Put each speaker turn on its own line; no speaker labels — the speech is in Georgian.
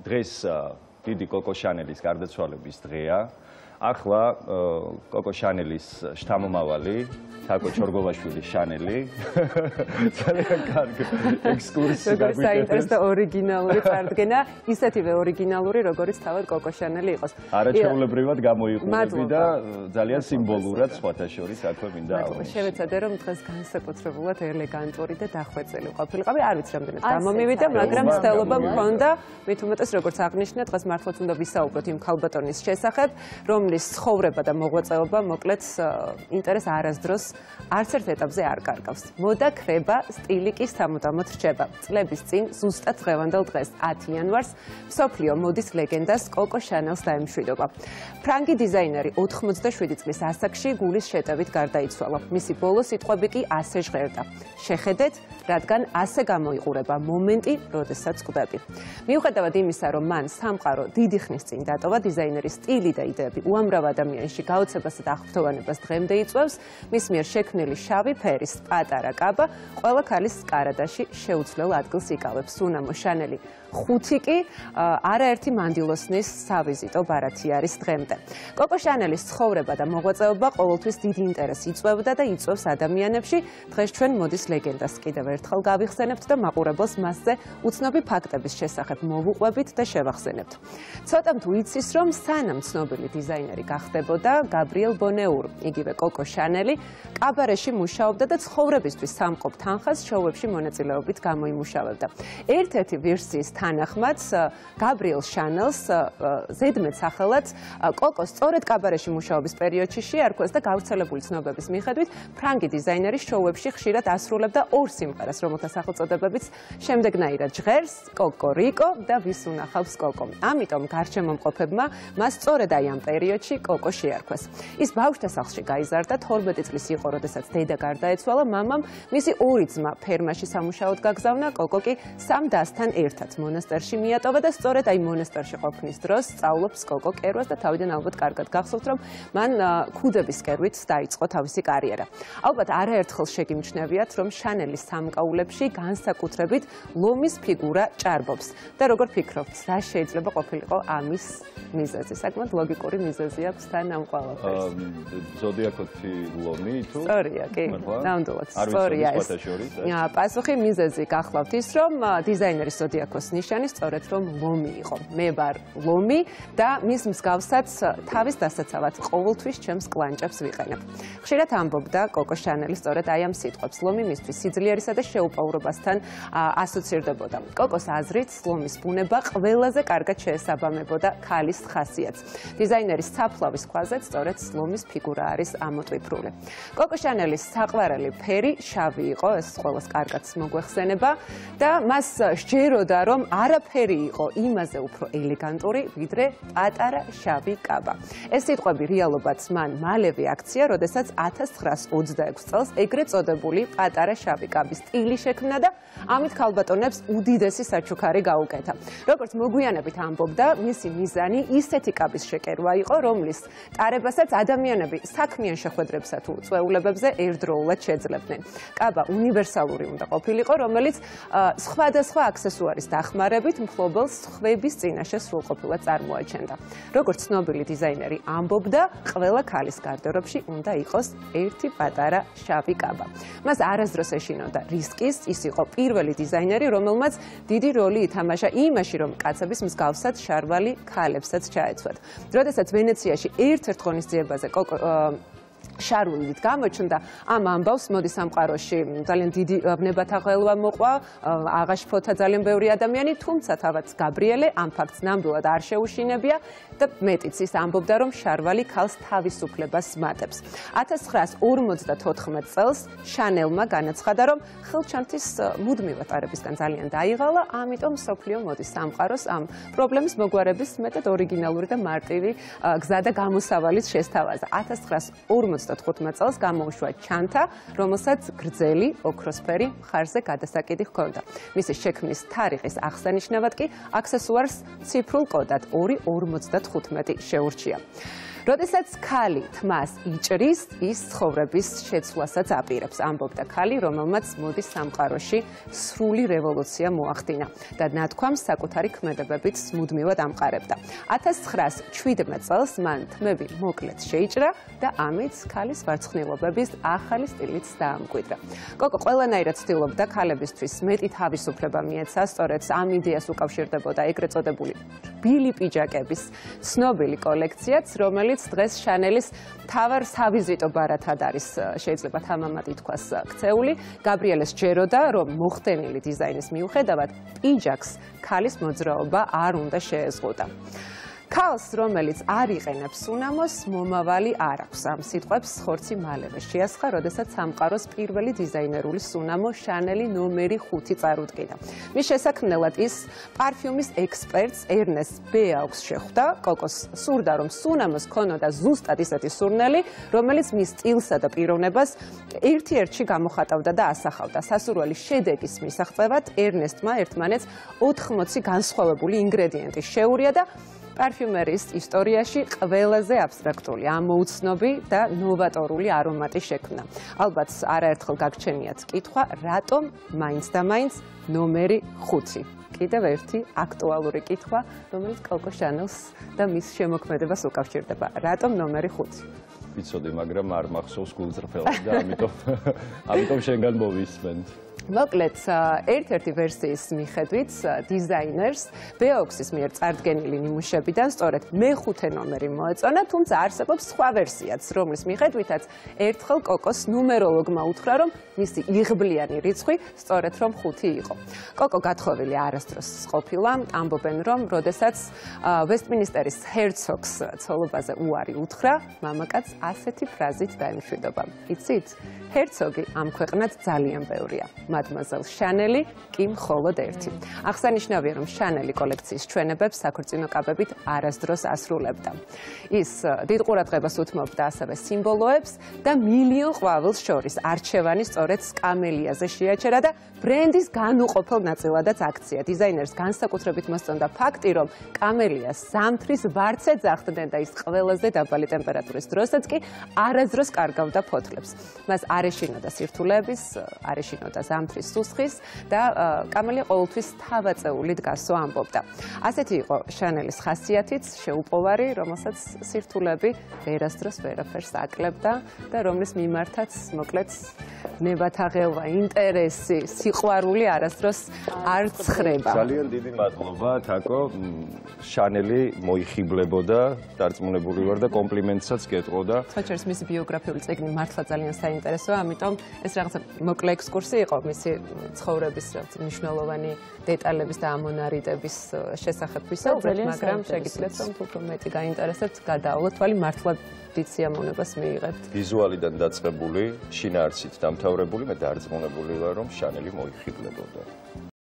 დღეს დიდი კოკო შანელის გარდაცვალების დღეა. ახლა კოკო შანელის შთამომავალი, თაკო ჩორგოვაშვილის შანელი. ძალიან კარგი ექსკურსია.
როგორ საინტერესო ორიგინალური წარდგენა, ისეთივე ორიგინალური, როგორიც თავად კოკო შანელი იყოს.
არაჩვეულებრივად გამოიყურები და ძალიან სიმბოლურად სხვათა შორის აქვე მინდა
ავიღო. შევეცადე რომ დღეს განსაკუთრებულად ელეგანტური და დახვეწილი ყოფილიყავი. არ ვიცი რამდენად გამომივიდა, მაგრამ ცდილობა მქონდა, მით უმეტეს როგორც აღნიშნა, დღეს მართლაც უნდა ვისაუბროთ იმ ქალბატონის შესახებ, რომლის ცხოვრება და მოღვაწეობა მოკლედ ინტერესს არასდროს არც ერთ ეტაპზე არ კარგავს. მოდა ქრება, სტილი კი სამუდამოდ რჩება. წლების წინ ზუსტად დღევანდელ დღეს 10 იანვარს მსოფლიო მოდის ლეგენდას კოკო შანელს დაემშვიდობა. ფრანგი დიზაინერი 87 წლის ასაკში გულის შეტევით გარდაიცვალა. მისი ბოლო სიტყვები კი ასე ჟღერდა: შეხედეთ, რადგან ასე გამოიყურება მომენტი, როდესაც ხვდები. მიუხედავად იმისა, რომ მან სამყარო დიდი ხნის წინ დატოვა, დიზაინერის სტილი და იდეები უამრავ ადამიანში გაოცებასა და აღფრთოვანებას დღემდე იწვევს. მის მიერ შექმნილი შავი ფერის პატარა კაბა ყველა ქალის კარადაში შეუცვლელ ადგილს იკავებს. უნამო შანელი 5 კი არაერთი მანდილოსნის სავიზიტო ბარათი არის დღემდე. კოკო შანელის ცხოვრება და მოღვაწეობა ყოველთვის დიდი ინტერესს იწვევდა და იწვევს ადამიანებში. დღეს ჩვენ მოდის ლეგენდას კიდევ ერთხელ გავიხსენებთ და მაყურებელს მასზე უცნობი ფაქტების შესახებ მოვუყვებით და შევახსენებთ. ცოტამ თუ იცის, რომ სანამ ცნობილი დიზაინერი გახდებოდა გაბრიელ ბონეურ, იგივე კოკო შანელი კაბარეში მუშაობდა და ცხოვრებისთვის სამყოფ თანხას შოუებში მონაწილეობით გამოიმუშავებდა. ერთ-ერთი ვერსიის თანახმად გაბრიელ შანელს ზედმეტ სახელად კოკო სწორედ კაბარეში მუშაობის პერიოდში შეარქვეს და გავრცელებული ცნობების მიხედვით ფრანგი დიზაინერი შოუებში ხშირად ასრულებდა ორ სიმღერას, რომელთა სახელწოდებებიც შემდეგნაირად ჟღერს: კოკო რიკო და ვის უნახავს კოკო. ამიტომ გარშემომყოფებმა მას სწორედ აი ამ პერიოდში კოკო შეარქვეს. ის ბავშვთა სახლში გაიზარდა, 12 წლის იყო, როდესაც დედა გარდაეცვალა, მამამ მისი ორი ძმა ფერმაში სამუშაოდ გაგზავნა, კოკო კი სამ დასთან ერთად მონასტერში მიატოვა და სწორედ აი მონასტერში ყოფნის დროს სწავლობს კოკო კერვას და თავიდან ალბათ კარგად გახსოვთ, რომ მან ქუდების კერვით დაიწყო თავისი კარიერა. ალბათ არაერთხელ შეგიმჩნევიათ, რომ შანელის სამკაულებში განსაკუთრებით ლომის ფიგურა ჭარბობს. და როგორ ფიქრობთ, რა შეიძლება ყოფილიყო ამის მიზეზი? საკმაოდ ლოგიკური მიზეზი აქვს თან ამ ყველაფერს.
ზოდიაქოთი ლომი თუ?
სწორია, კი. ნამდვილად, სწორია ეს. პასუხი მიზეზი გახლავთ ის, რომ დიზაინერის ზოდიაქოს ნიშანი სწორედ რომ ლომი იყო. მე ვარ ლომი და მის მსგავსად თავის დასაცავად ყოველთვის ჩემს კლანჭებს ვიყენებ. ხშირად ამბობდა კოკო შანელი სწორედ აი ამ სიტყვებს. ლომი მისთვის სიძლიერისა და შეუპოვრობასთან ასოცირდებოდა. კოკოს აზრით, ლომის ბუნება ყველაზე კარგად შეესაბამებოდა ქალის ხასიათს. დიზაინერის საფლავის ქვაზე სწორედ ლომის ფიგურა არის ამოტვიფრული. კოკო შანელის საყვარელი ფერი შავი იყო, ეს ყველას კარგად მოგვეხსენება და მას სჯეროდა, რომ არაფერი იყო იმაზე უფრო ელეგანტური, ვიდრე პატარა შავი კაბა. ეს სიტყვები რეალობაც მან მალევე აქცია, როდესაც 1926 წელს ეგრეთ წოდებული პატარა შავი კაბის სტილი შექმნა და ამით ქალბატონებს უდიდესი საჩუქარი გაუკეთა. როგორც მოგვიანებით ამბობდა, მისი მიზანი ისეთი კაბის შეკერვა იყო, რომლის ტარებასაც ადამიანები საქმიან შეხვედრებსა თუ წვეულებებზე ერთდროულად შეძლებდნენ. კაბა უნივერსალური უნდა ყოფილიყო, რომელიც სხვადასხვა აქსესუარის დახმარებით მფლობელს ხვების წინაშე სრულყოფილად წარმოაჩენდა. როგორც ცნობილი დიზაინერი ამბობდა, ყველა ქალის გარდერობში უნდა იყოს ერთი პატარა შავი კაბა. მას არასდროს ეშინოდა რისკის, ის იყო პირველი დიზაინერი, რომელმაც დიდი როლი ითამაშა იმაში, რომ კაცების მსგავსად შარვალი ქალებსაც ჩაეცვათ. როდესაც ვენეციაში ერთ-ერთ ღონისძიებაზე შარულით გამოჩნდა ამ ამბავს, მოდი სამყაროში ძალიან დიდი ვნებათაღელვა მოყვა, აღაშფოთა ძალიან ბევრი ადამიანი, თუმცა თავად გაბრიელე ამ ფაქტს ნამდვილად არ შეუშინებია და მეტიც ის ამბობდა, რომ შარვალი ქალს თავისუფლებას მატებს. 1954 წელს შანელმა განაცხადა, რომ ხელჩანთის მუდმივად ტარებისგან ძალიან დაიღალა, ამიტომ მსოფლიო მოდის სამყაროს ამ პრობლემის მოგვარების მეტად ორიგინალური და მარტივი გზა და გამოსავალიც შესთავაზა. 1955 წელს გამოუშვა ჩანთა, რომელსაც გრძელი ოქროსფერი მხარზე გადასაკიდი ჰქონდა. მისი შექმნის თარიღის აღსანიშნავად კი აქსესუარს ციფრულ კოდად 2.55 შეურჩია. როდესაც ქალი თმას იჭრის, ის ცხოვრების შეცვლასაც აპირებს, ამბობდა ქალი, რომელმაც მოდის სამყაროში სრული რევოლუცია მოახდინა და ნათქვამს საკუთარი ქმედებებით მუდმივად ამყარებდა. 1917 წელს მან თმები მოკლედ შეიჭრა და ამით ქალის ვარცხნილობების ახალი სტილიც დაამკვიდრა. კოკო ყველანაირად ცდილობდა ქალებისთვის მეტი თავისუფლება მიეცა, სწორედ ამ იდეას უკავშირდებოდა ეგრეთ წოდებული რბილი პიჯაკების ცნობილი კოლექციაც, რომელიც დღეს შანელის მთავარ სავიზიტო ბარათად არის, შეიძლება თამამად ითქვას, ქცეული. გაბრიელეს ჯეროდა, რომ მოხდენილი დიზაინის მიუხედავად პიჯაკს ქალის მოძრაობა არ უნდა შეეზღუდა. ქალს, რომელიც არ იყენებს სუნამოს, მომავალი არ აქვს. ამ სიტყვებს ხორცი მალევე შეასხა, როდესაც სამყაროს პირველი დიზაინერული სუნამო შანელი ნომერი 5 წარუდგინა. მის შესაქმნელად ის პარფიუმის ექსპერტს ერნესტ ბეაუქს შეხვდა. კოკოს სურდა, რომ სუნამოს ქონოდა ზუსტად ისეთი სურნელი, რომელიც მის სტილსა და პიროვნებას ერთ-ერთში გამოხატავდა და ასახავდა. სასურველი შედეგის მისაღწევად ერნესტმა ერთმანეთს 80 განსხვავებული ინგრედიენტი შეურია და პარფიუმერიის ისტორიაში ყველაზე აბსტრაქტული, ამოუცნობი და ნოვატორული არომატი შექმნა. ალბათ არაერთხელ გაგჩენიათ კითხვა, რატომ მაინც და მაინც ნომერი 5? კიდევ ერთი აქტუალური კითხვა, რომელიც კოკო შანელს და მის შემოქმედებას უკავშირდება. რატომ ნომერი 5?
ვიცოდი, მაგრამ არ მახსოვს გულწრფელად და ამიტომ შენგან მოვისმენთ.
მოკლედ, ერთ-ერთი ვერსიის მიხედვით დიზაინერს ბეაუქსის მიერ წარდგენილი ნიმუშებიდან სწორედ მე-5 ნომერი მოეწონა, თუმცა არსებობს სხვა ვერსიაც, რომლის მიხედვითაც ერთხელ კოკოს ნუმეროლოგმა უთხრა, რომ მისი იღბლიანი რიცხვი სწორედ რომ 5 იყო. კოკო გათხოვილი არასდროს ყოფილა, ამბობენ, რომ როდესაც ვესტმინისტერის ჰერცოგს ცოლობაზე უარი უთხრა, მამაკაც ასეთი ფრაზით დაემშვიდობა. იცით? ჰერცოგი ამ ქვეყნად ძალიან ბევრია. მადმაზელ შანელი კი მხოლოდ ერთი. აღსანიშნავია, რომ შანელი კოლექციის ჩვენებებს საქორწინო კაბებით არასდროს ასრულებდა. ის დიდ ყურადღებას უთმობდა ასევე სიმბოლოებს და მილიონ ყვავილს შორის არჩევანი სწორედ სკამელიაზე შეაჩერა და ბრენდის განუყოფელ ნაწილადაც აქცია. დიზაინერს განსაკუთრებით მოსწონდა ფაქტი, რომ კამელიას ზამთრის ვარდს ეძახდნენ და ის ყველაზე დაბალი ტემპერატურის დროსაც კი არასდროს კარგავდა ფოთლებს. მას არ ეშინოდა სირთულეების, არ ეშინოდა ზამთრის სუსხის და კამელია ყოველთვის თავაწეული დგასო ამბობდა. ასეთი იყო შანელის ხასიათიც, შეუპოვარი, რომელსაც სირთულეები ვერასდროს ვერაფერს აკლებდა და რომლის მიმართაც, მოკლედ, ნებათაღელვა, ინტერესი, სიყვარული არასდროს არ ცხრება.
ძალიან დიდი მადლობა, თაკო. შანელი მოიხიბლებოდა, დარწმუნებული ვარ და კომპლიმენტსაც გეტყოდა.
ხოჭერს მისი ბიოგრაფიული წიგნი მართლა ძალიან საინტერესოა, ამიტომ ეს რაღაცა მოკლე ექსკურსი იყო მისი ცხოვრების მნიშვნელოვანი დეტალების და ამონარიდების შესახებ ვისაუბრეთ, მაგრამ შეგიძლიათ რომ უფრო მეტი გაინტერესებთ, გადაავლოთ თვალი მართლა დიდ სიამოვნებას მიიღებთ.
ვიზუალიდან დაწყებული, შინაარსით დამთავრებული, მე დარწმუნებული ვარ, რომ შანელი მოიხიბლებოდა.